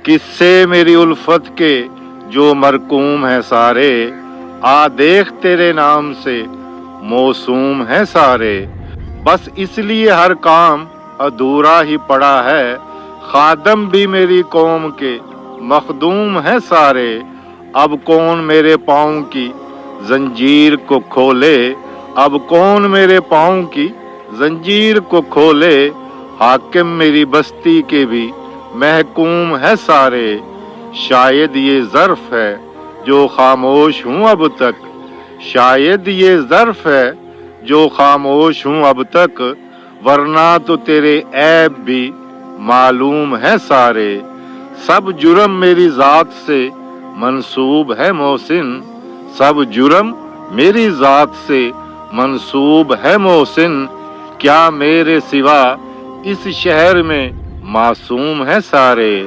قصے میری الفت کے جو مرقوم ہے سارے، آ دیکھ تیرے نام سے موسوم ہے سارے۔ بس اس لیے ہر کام ادھورا ہی پڑا ہے، خادم بھی میری قوم کے مخدوم ہے سارے۔ اب کون میرے پاؤں کی زنجیر کو کھولے، اب کون میرے پاؤں کی زنجیر کو کھولے، حاکم میری بستی کے بھی محکوم ہے سارے۔ شاید یہ ظرف ہے جو خاموش ہوں اب تک، شاید یہ ظرف ہے جو خاموش ہوں اب تک، ورنہ تو تیرے عیب بھی معلوم ہے سارے۔ سب جرم میری ذات سے منسوب ہے محسن، سب جرم میری ذات سے منسوب ہے محسن، کیا میرے سوا اس شہر میں معصوم ہے سارے۔